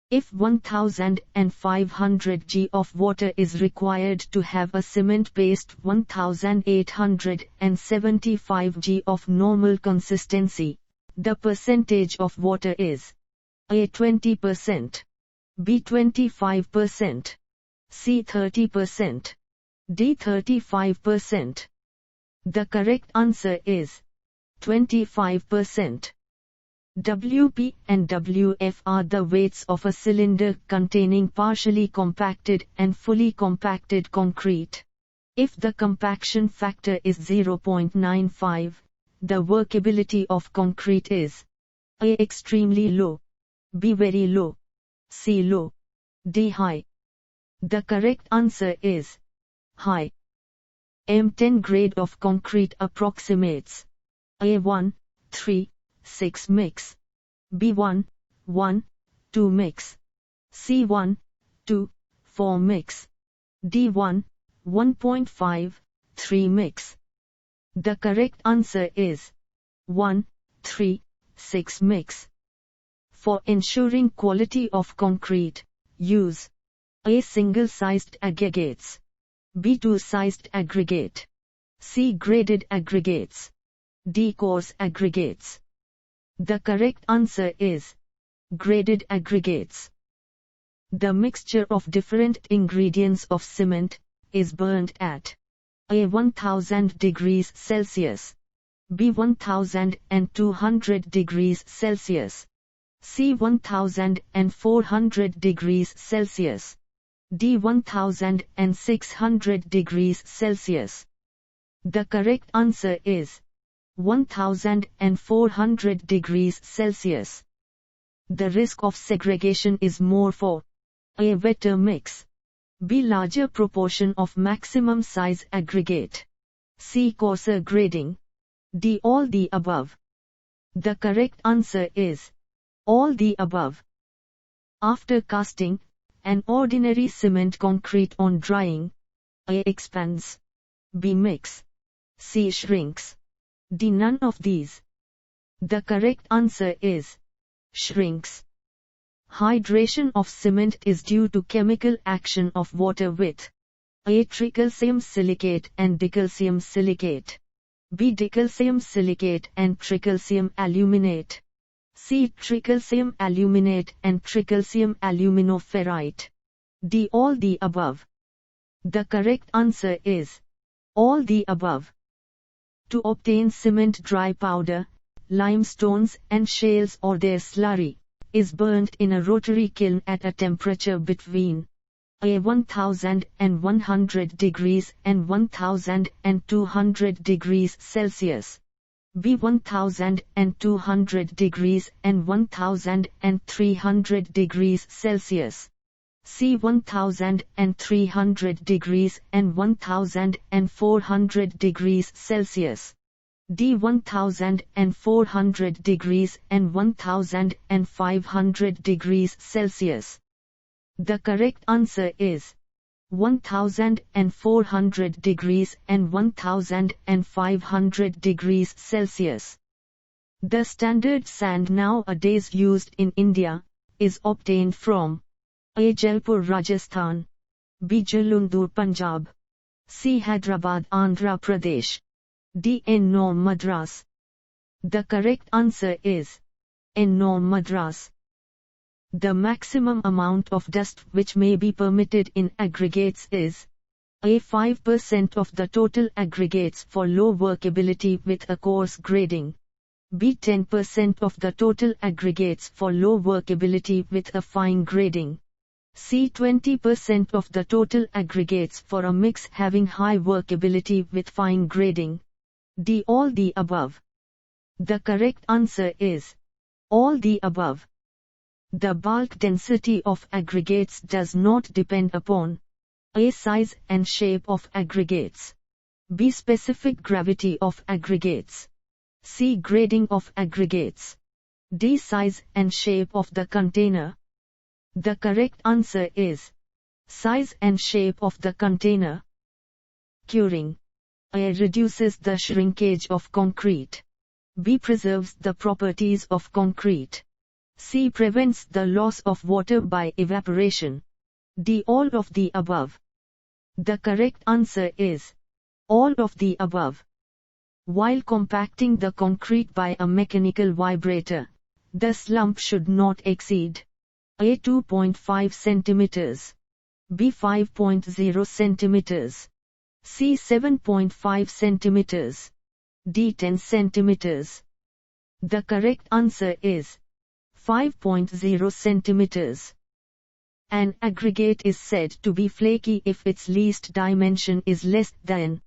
If 1500 g of water is required to have a cement-based 1875 g of normal consistency, the percentage of water is A 20%, B 25%, C 30%, D 35%. The correct answer is 25%. Wp and Wf are the weights of a cylinder containing partially compacted and fully compacted concrete. If the compaction factor is 0.95, the workability of concrete is A extremely low, B very low, C low, D high. The correct answer is high. M10 grade of concrete approximates A1, 3, 6 mix, B1, 1, 2 mix, C1, 2, 4 mix, D1, 1.5, 3 mix. The correct answer is 1, 3, 6 mix. For ensuring quality of concrete, use A single-sized aggregates, B two-sized aggregate, C graded aggregates, D coarse aggregates. The correct answer is graded aggregates. The mixture of different ingredients of cement is burnt at A 1000 degrees Celsius, B 1200 degrees Celsius, C 1400 degrees Celsius, D 1600 degrees Celsius. The correct answer is 1400 degrees Celsius. The risk of segregation is more for A wetter mix, B larger proportion of maximum size aggregate, C coarser grading, D all the above. The correct answer is all the above. After casting an ordinary cement concrete on drying, A expands, B mix, C shrinks, D none of these. The correct answer is shrinks. Hydration of cement is due to chemical action of water with A tricalcium silicate and dicalcium silicate, B dicalcium silicate and tricalcium aluminate, C tricalcium aluminate and tricalcium aluminoferrite, D all the above. The correct answer is all the above. To obtain cement dry powder, limestones and shales or their slurry is burnt in a rotary kiln at a temperature between A 1100 degrees and 1200 degrees Celsius, B 1200 degrees and 1300 degrees Celsius, C 1300 degrees and 1400 degrees Celsius, D 1400 degrees and 1500 degrees Celsius. The correct answer is 1400 degrees and 1500 degrees Celsius. The standard sand nowadays used in India is obtained from A Jaipur Rajasthan, B Jalandhar Punjab, C Hyderabad Andhra Pradesh, D Ennore Madras. The correct answer is Ennore Madras. The maximum amount of dust which may be permitted in aggregates is A 5% of the total aggregates for low workability with a coarse grading, B 10% of the total aggregates for low workability with a fine grading, C 20% of the total aggregates for a mix having high workability with fine grading, D all the above. The correct answer is all the above. The bulk density of aggregates does not depend upon A size and shape of aggregates, B specific gravity of aggregates, C grading of aggregates, D size and shape of the container. The correct answer is size and shape of the container. Curing. A reduces the shrinkage of concrete, B preserves the properties of concrete, C. Prevents the loss of water by evaporation. D. All of the above. The correct answer is all of the above. While compacting the concrete by a mechanical vibrator, the slump should not exceed A. 2.5 cm, B. 5.0 cm, C. 7.5 cm, D. 10 cm. The correct answer is 5.0 cm. An aggregate is said to be flaky if its least dimension is less than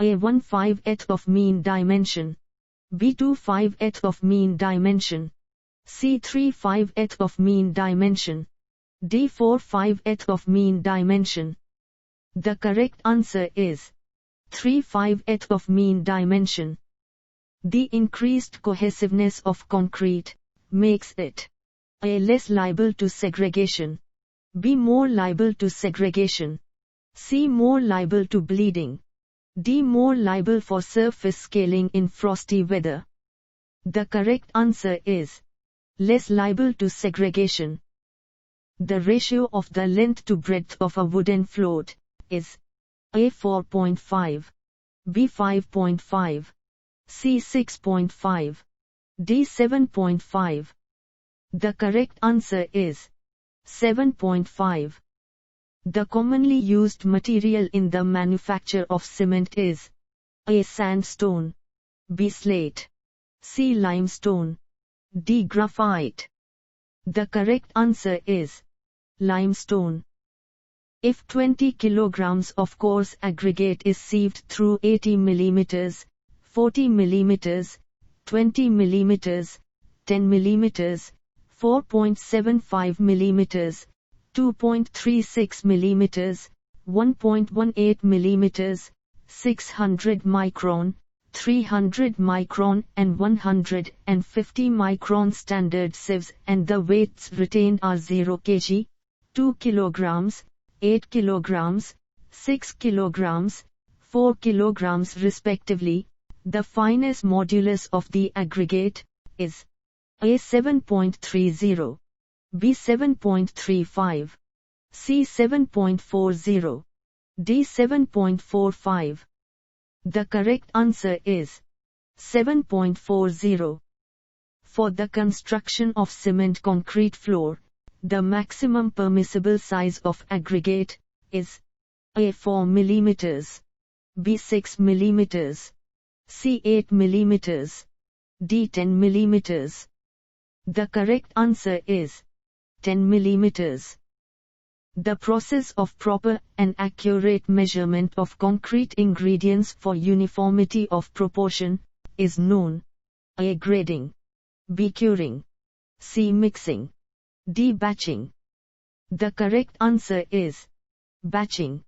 A. 1/5th of mean dimension, B. 2/5th of mean dimension, C. 3/5th of mean dimension, D. 4/5th of mean dimension. The correct answer is 3/5th of mean dimension. The increased cohesiveness of concrete makes it A. less liable to segregation, B. more liable to segregation, C. more liable to bleeding, D. more liable for surface scaling in frosty weather. The correct answer is less liable to segregation. The ratio of the length to breadth of a wooden float is A. 4.5, B. 5.5, C. 6.5, D. 7.5. The correct answer is 7.5. The commonly used material in the manufacture of cement is A. sandstone, B. slate, C. limestone, D. graphite. The correct answer is limestone. If 20 kilograms of coarse aggregate is sieved through 80 mm, 40 mm, 20 mm, 10 mm, 4.75 mm, 2.36 mm, 1.18 mm, 600 micron, 300 micron and 150 micron standard sieves, and the weights retained are 0 kg, 2 kilograms, 8 kilograms, 6 kilograms, 4 kilograms respectively, the fineness modulus of the aggregate is A. 7.30, B. 7.35, C. 7.40, D. 7.45. The correct answer is 7.40. For the construction of cement concrete floor, the maximum permissible size of aggregate is A. 4 mm, B. 6 mm, C. 8 mm, D. 10 mm. The correct answer is 10 mm. The process of proper and accurate measurement of concrete ingredients for uniformity of proportion is known A. grading, B. curing, C. mixing, D. batching. The correct answer is batching.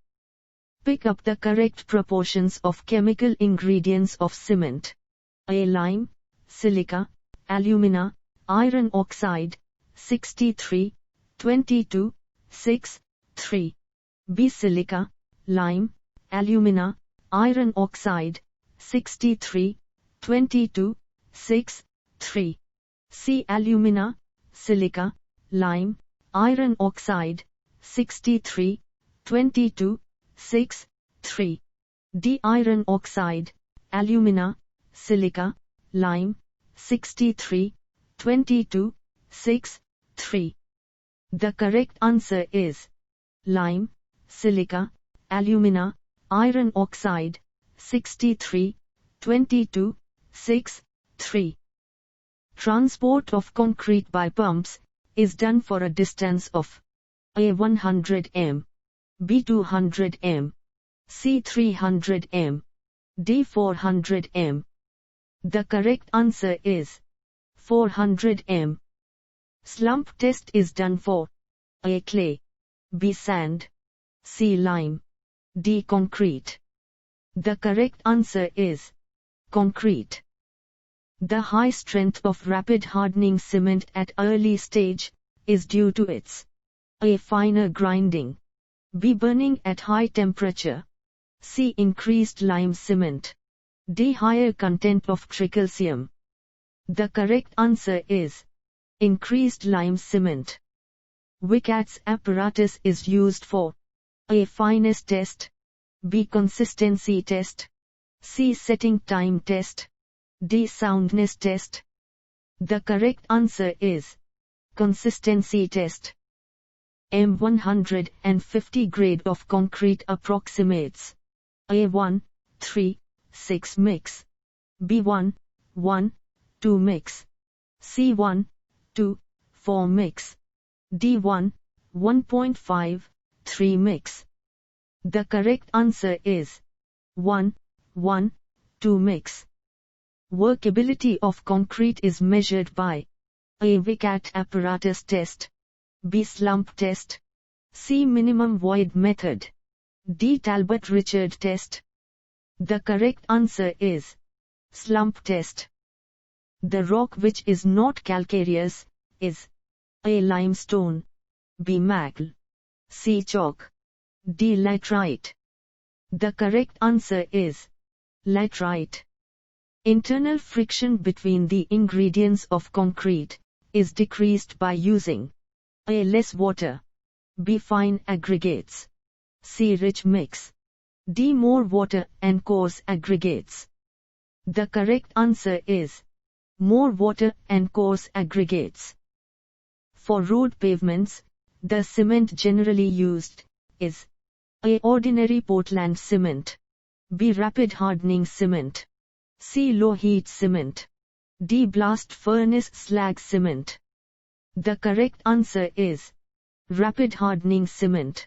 Pick up the correct proportions of chemical ingredients of cement. A. lime, silica, alumina, iron oxide, 63, 22, 6, 3. B. silica, lime, alumina, iron oxide, 63, 22, 6, 3. C. alumina, silica, lime, iron oxide, 63, 22, 6, 3. D. iron oxide, alumina, silica, lime, 63, 22, 6, 3. The correct answer is lime, silica, alumina, iron oxide, 63, 22, 6, 3. Transport of concrete by pumps is done for a distance of A. 100 m, B. 200 m, C. 300 m, D. 400 m. The correct answer is 400 m. Slump test is done for A. clay, B. sand, C. lime, D. concrete. The correct answer is concrete. The high strength of rapid hardening cement at early stage is due to its A. finer grinding, B. burning at high temperature, C. increased lime cement, D. higher content of tricalcium. The correct answer is Increased lime cement. Vicats apparatus is used for A. Fineness test, B. Consistency test, C. Setting time test, D. Soundness test. The correct answer is consistency test. M150 grade of concrete approximates. A1, 3, 6 mix. B1, 1, 2 mix. C1, 2, 4 mix. D1, 1.5, 3 mix. The correct answer is 1, 1, 2 mix. Workability of concrete is measured by A. Vicat apparatus test, B. Slump test, C. Minimum void method, D. Talbot-Richard test. The correct answer is Slump test. The rock which is not calcareous is A. Limestone, B. Marl, C. Chalk, D. Laterite. The correct answer is laterite. Internal friction between the ingredients of concrete is decreased by using A. Less water, B. Fine aggregates, C. Rich mix, D. More water and coarse aggregates. The correct answer is more water and coarse aggregates. For road pavements, the cement generally used is A. Ordinary Portland cement, B. Rapid hardening cement, C. Low heat cement, D. Blast furnace slag cement. The correct answer is rapid hardening cement.